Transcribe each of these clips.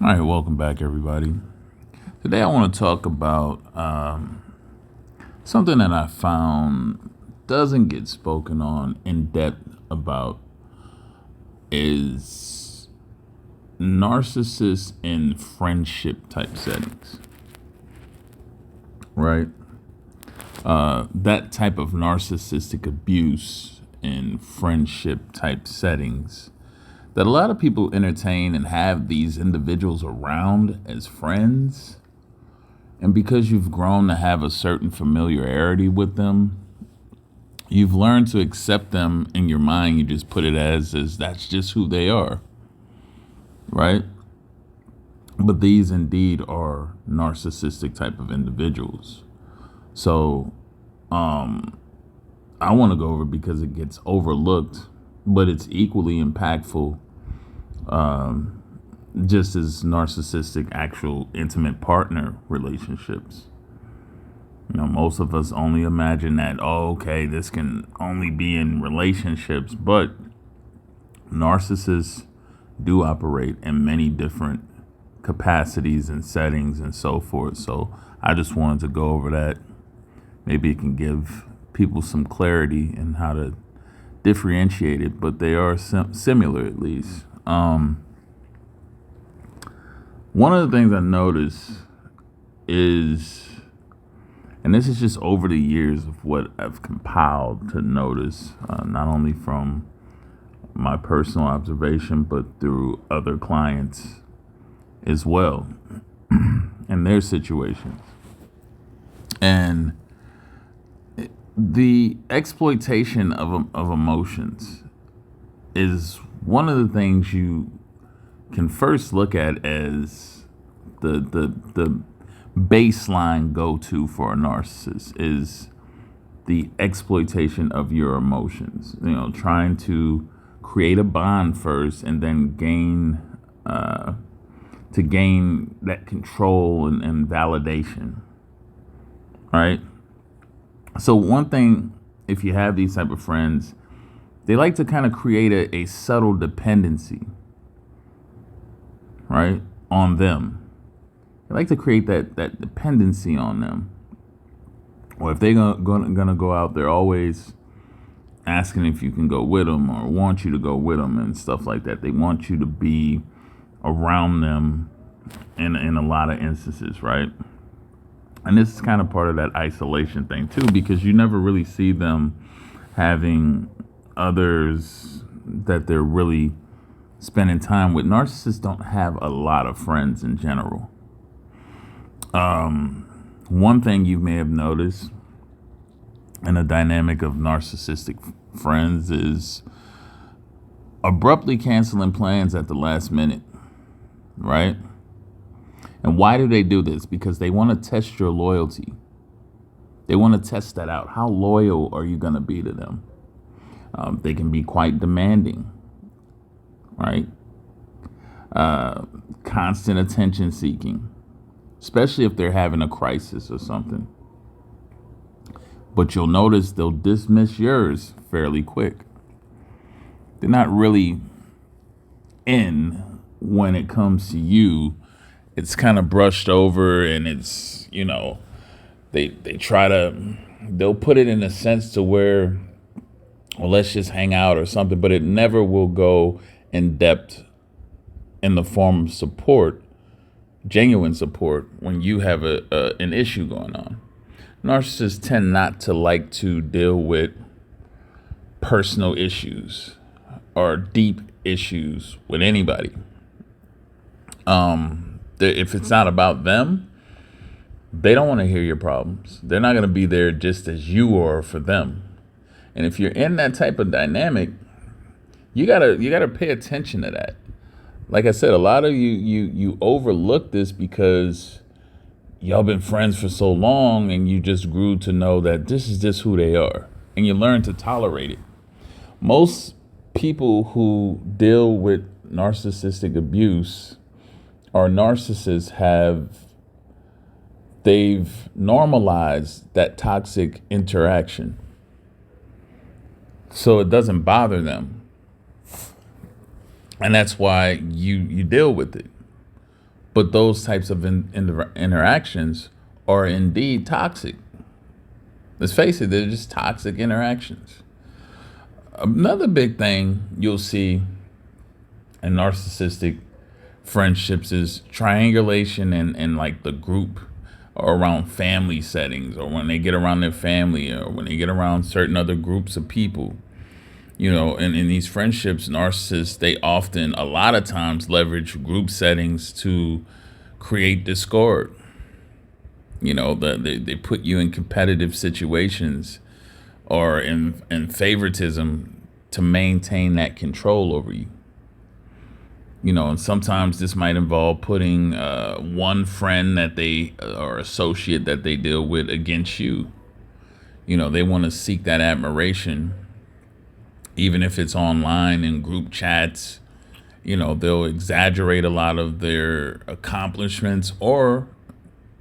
All right, welcome back, everybody. Today, I want to talk about something that I found doesn't get spoken on in depth about is narcissists in friendship type settings, right? That type of narcissistic abuse in friendship type settings that a lot of people entertain and have these individuals around as friends. And because you've grown to have a certain familiarity with them, you've learned to accept them in your mind. You just put it as that's just who they are, right? But these indeed are narcissistic type of individuals. So I want to go over it because it gets overlooked, but it's equally impactful, just as narcissistic actual intimate partner relationships. Most of us only imagine that, okay, this can only be in relationships, but narcissists do operate in many different capacities and settings and so forth. So I just wanted to go over that. Maybe it can give people some clarity in how to differentiate it, but they are similar at least. One of the things I notice is, and this is just over the years of what I've compiled to notice, not only from my personal observation, but through other clients as well and their situations. And the exploitation of emotions is one of the things you can first look at as the baseline go-to for a narcissist is the exploitation of your emotions. Trying to create a bond first and then gain that control and validation, right? So one thing, if you have these type of friends, they like to kind of create a subtle dependency, right, on them. They like to create that dependency on them. Or if they're gonna go out, they're always asking if you can go with them or want you to go with them and stuff like that. They want you to be around them in a lot of instances, right? And this is kind of part of that isolation thing too, because you never really see them having others that they're really spending time with. Narcissists don't have a lot of friends in general. One thing you may have noticed in a dynamic of narcissistic friends is abruptly canceling plans at the last minute, right? And why do they do this? Because they want to test your loyalty. They want to test that out. How loyal are you going to be to them? They can be quite demanding, right? Constant attention seeking, especially if they're having a crisis or something. But you'll notice they'll dismiss yours fairly quick. They're not really in when it comes to you. It's kind of brushed over, and it's, they they'll put it in a sense to where, well, let's just hang out or something, but it never will go in depth in the form of support, genuine support, when you have an issue going on. Narcissists tend not to like to deal with personal issues or deep issues with anybody. If it's not about them, they don't want to hear your problems. They're not going to be there just as you are for them. And if you're in that type of dynamic, you gotta pay attention to that. Like I said, a lot of you overlook this because y'all been friends for so long and you just grew to know that this is just who they are, and you learn to tolerate it. Most people who deal with narcissistic abuse or narcissists they've normalized that toxic interaction, so it doesn't bother them. And that's why you deal with it. But those types of interactions are indeed toxic. Let's face it, they're just toxic interactions. Another big thing you'll see in narcissistic friendships is triangulation and like the group or around family settings, or when they get around their family, or when they get around certain other groups of people. And in these friendships, narcissists, they often, a lot of times, leverage group settings to create discord. They put you in competitive situations or in favoritism to maintain that control over you. And sometimes this might involve putting one friend that they or associate that they deal with against you. They want to seek that admiration, even if it's online in group chats. They'll exaggerate a lot of their accomplishments, or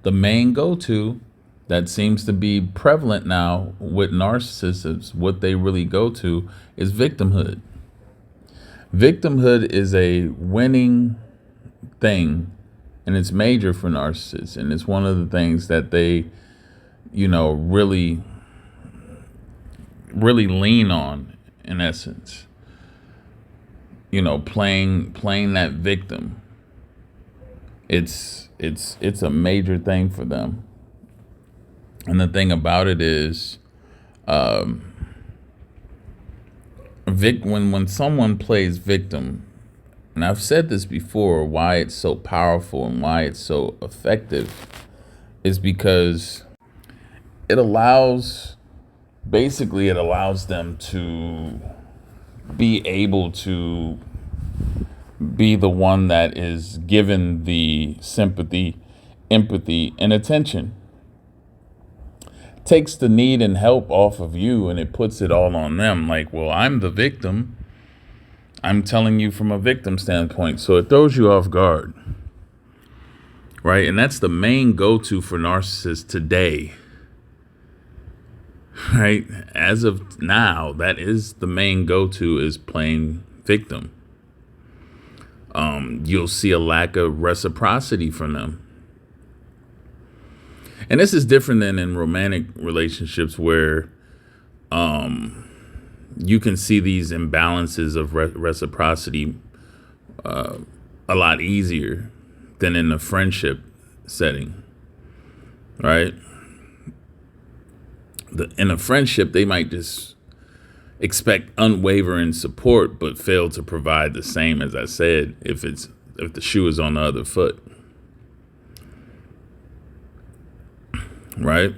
the main go-to that seems to be prevalent now with narcissists, what they really go to is victimhood. Victimhood is a winning thing, and it's major for narcissists, and it's one of the things that they, really, really lean on. In essence, playing that victim. It's a major thing for them, and the thing about it is, when someone plays victim, and I've said this before, why it's so powerful and why it's so effective is because it allows them to be able to be the one that is given the sympathy, empathy, and attention. Takes the need and help off of you, and it puts it all on them. Like, well, I'm the victim. I'm telling you from a victim standpoint. So it throws you off guard. Right? And that's the main go-to for narcissists today. Right? As of now, that is the main go-to, is playing victim. You'll see a lack of reciprocity from them. And this is different than in romantic relationships where you can see these imbalances of reciprocity a lot easier than in a friendship setting, right? In a friendship, they might just expect unwavering support, but fail to provide the same, as I said, if the shoe is on the other foot. Right?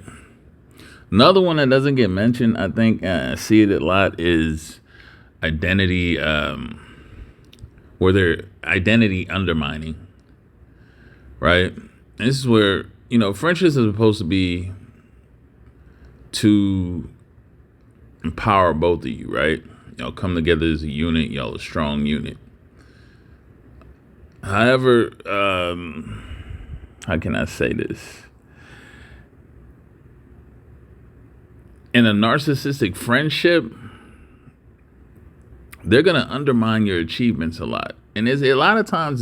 Another one that doesn't get mentioned, I think I see it a lot, is identity, where they're identity undermining. Right? And this is where, friendships are supposed to be to empower both of you, right? Y'all come together as a unit, y'all a strong unit. However, how can I say this? In a narcissistic friendship, they're going to undermine your achievements a lot. And a lot of times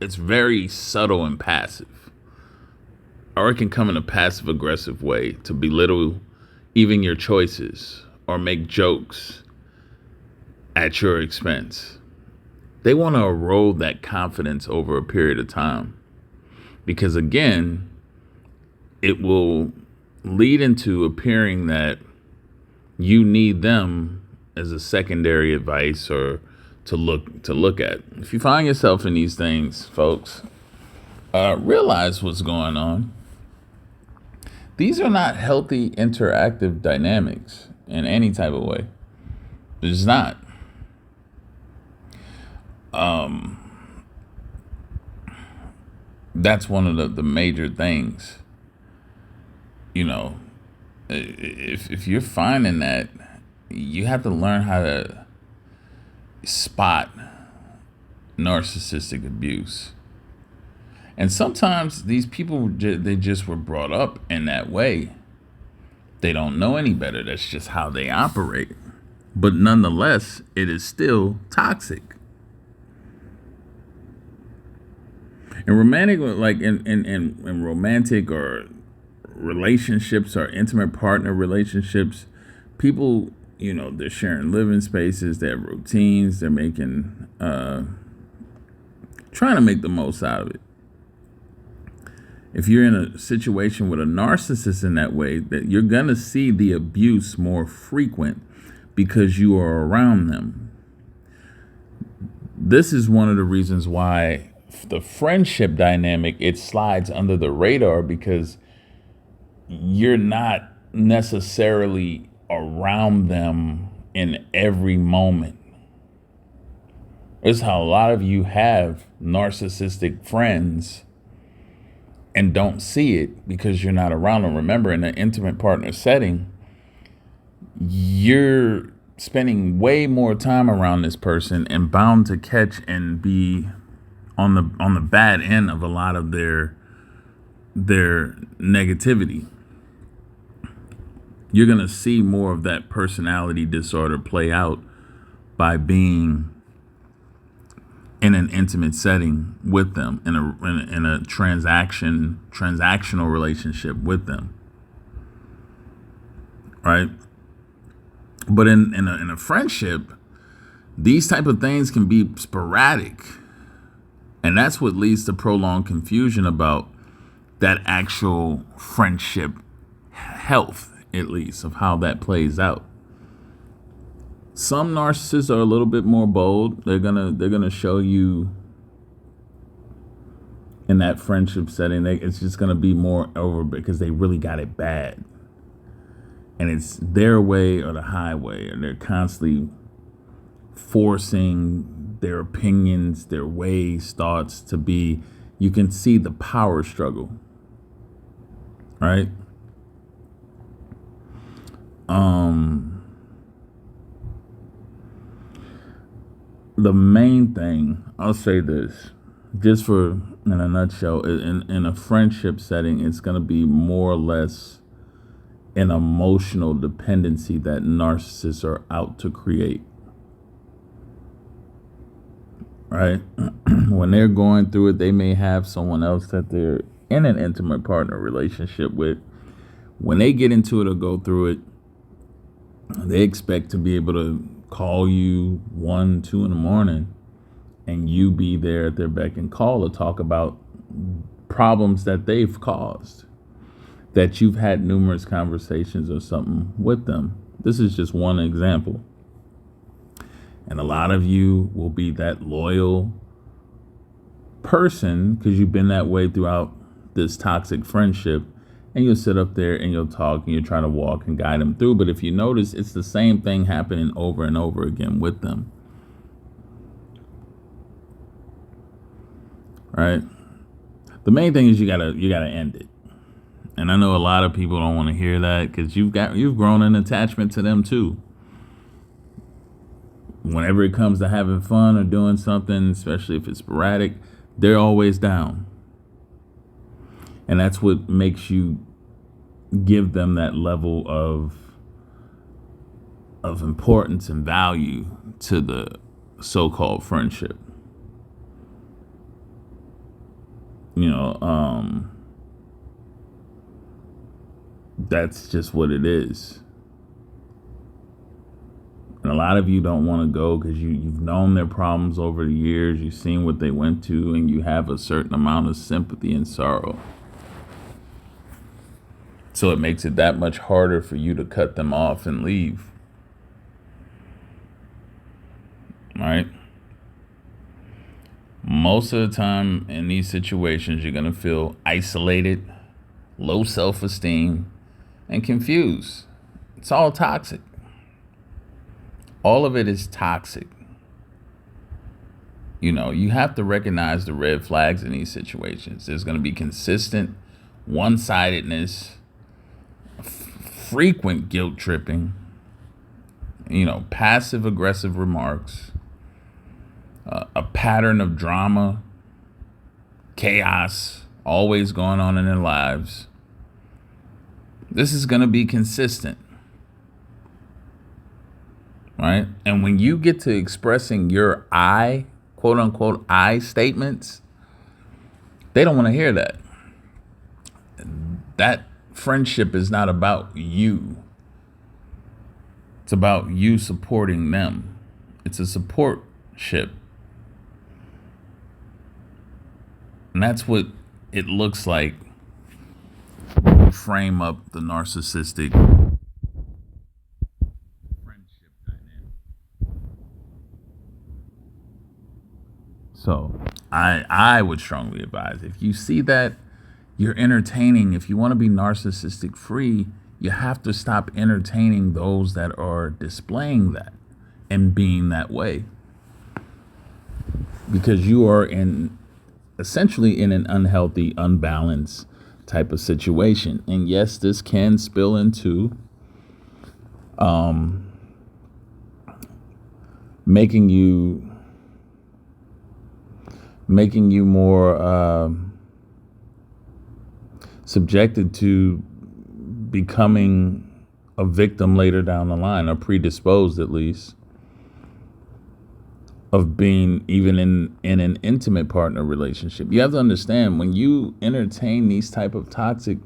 it's very subtle and passive. Or it can come in a passive aggressive way to belittle even your choices or make jokes at your expense. They want to erode that confidence over a period of time. Because again, it will lead into appearing that you need them as a secondary advice or to look at. If you find yourself in these things, folks, realize what's going on. These are not healthy interactive dynamics in any type of way. It's not. That's one of the major things. If you're finding that, you have to learn how to spot narcissistic abuse. And sometimes these people, they just were brought up in that way. They don't know any better. That's just how they operate. But nonetheless, it is still toxic. In romantic, like in romantic or relationships or intimate partner relationships, people, they're sharing living spaces, they have routines, they're making, trying to make the most out of it. If you're in a situation with a narcissist in that way, that you're going to see the abuse more frequent because you are around them. This is one of the reasons why the friendship dynamic, it slides under the radar, because you're not necessarily around them in every moment. It's how a lot of you have narcissistic friends and don't see it because you're not around them. Remember, in an intimate partner setting, you're spending way more time around this person and bound to catch and be on the bad end of a lot of their negativity. You're going to see more of that personality disorder play out by being in an intimate setting with them, in a transactional relationship with them, right? But in a friendship, these type of things can be sporadic, and that's what leads to prolonged confusion about that actual friendship health, at least, of how that plays out. Some narcissists are a little bit more bold. They're gonna show you in that friendship setting. It's just gonna be more over because they really got it bad, and it's their way or the highway, and they're constantly forcing their opinions, their ways, thoughts to be. You can see the power struggle, right? The main thing, I'll say this, just in a nutshell, in a friendship setting, it's going to be more or less an emotional dependency that narcissists are out to create, right? When they're going through it, they may have someone else that they're in an intimate partner relationship with. When they get into it or go through it, they expect to be able to call you 1, 2 in the morning and you be there at their beck and call to talk about problems that they've caused, that you've had numerous conversations or something with them. This is just one example. And a lot of you will be that loyal person because you've been that way throughout this toxic friendship. And you'll sit up there and you'll talk and you'll try to walk and guide them through. But if you notice, it's the same thing happening over and over again with them. Right? The main thing is you gotta end it. And I know a lot of people don't want to hear that because you've grown an attachment to them too. Whenever it comes to having fun or doing something, especially if it's sporadic, they're always down. And that's what makes you give them that level of importance and value to the so-called friendship. That's just what it is. And a lot of you don't want to go because you've known their problems over the years. You've seen what they went to, and you have a certain amount of sympathy and sorrow. So it makes it that much harder for you to cut them off and leave. Right? Most of the time in these situations, you're going to feel isolated, low self-esteem, and confused. It's all toxic. All of it is toxic. You have to recognize the red flags in these situations. There's going to be consistent one-sidedness, frequent guilt tripping, passive aggressive remarks, a pattern of drama, chaos, always going on in their lives. This is going to be consistent, right? And when you get to expressing your quote unquote, I statements, They don't want to hear that. That friendship is not about you. It's about you supporting them. It's a support ship. And that's what it looks like when you frame up the narcissistic friendship dynamic. So I would strongly advise, if you see that you're entertaining, if you want to be narcissistic free, you have to stop entertaining those that are displaying that and being that way. Because you are essentially in an unhealthy, unbalanced type of situation. And yes, this can spill into making you more subjected to becoming a victim later down the line, or predisposed at least, of being even in an intimate partner relationship. You have to understand, when you entertain these type of toxic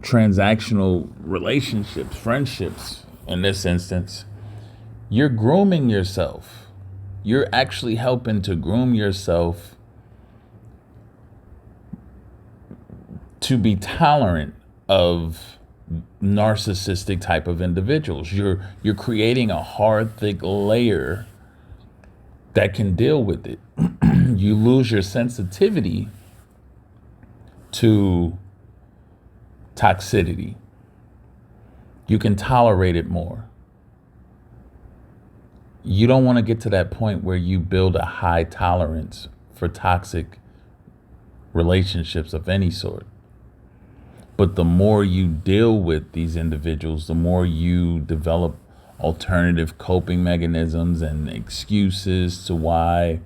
transactional relationships, friendships in this instance, you're grooming yourself. You're actually helping to groom yourself to be tolerant of narcissistic type of individuals. You're creating a hard, thick layer that can deal with it. You lose your sensitivity to toxicity. You can tolerate it more. You don't want to get to that point where you build a high tolerance for toxic relationships of any sort. But the more you deal with these individuals, the more you develop alternative coping mechanisms and excuses to why.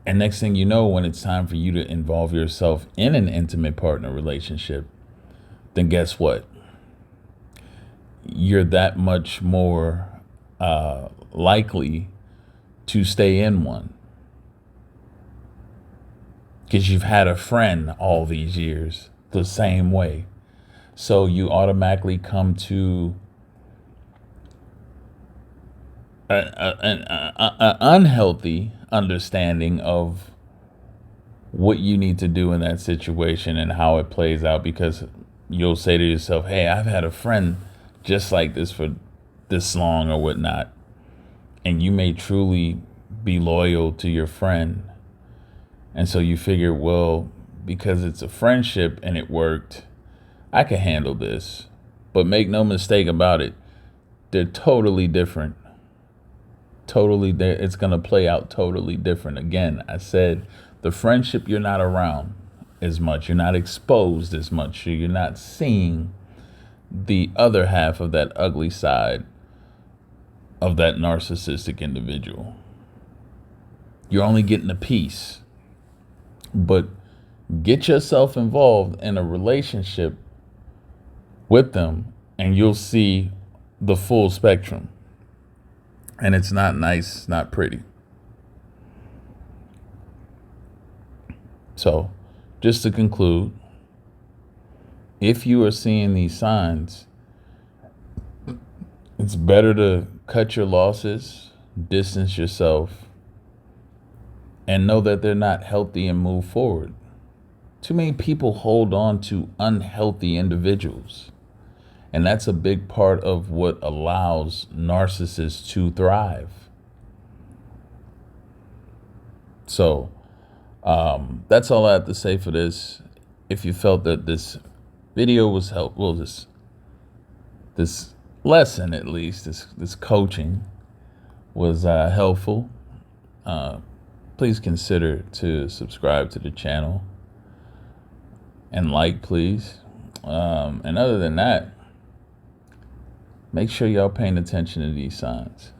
And next thing you know, when it's time for you to involve yourself in an intimate partner relationship, then guess what? You're that much more likely to stay in one. Because you've had a friend all these years the same way. So you automatically come to an unhealthy understanding of what you need to do in that situation and how it plays out, because you'll say to yourself, hey, I've had a friend just like this for this long or whatnot. And you may truly be loyal to your friend. And so you figure, well, because it's a friendship and it worked, I can handle this. But make no mistake about it, they're totally different. It's going to play out totally different. Again, I said the friendship, you're not around as much. You're not exposed as much. You're not seeing the other half of that ugly side of that narcissistic individual. You're only getting a piece. But get yourself involved in a relationship with them and you'll see the full spectrum. And it's not nice, it's not pretty. So, just to conclude, if you are seeing these signs, it's better to cut your losses, distance yourself, and know that they're not healthy and move forward. Too many people hold on to unhealthy individuals. And that's a big part of what allows narcissists to thrive. So that's all I have to say for this. If you felt that this video was helpful, this lesson at least, this coaching was helpful, please consider to subscribe to the channel and like, please. And other than that, make sure y'all paying attention to these signs.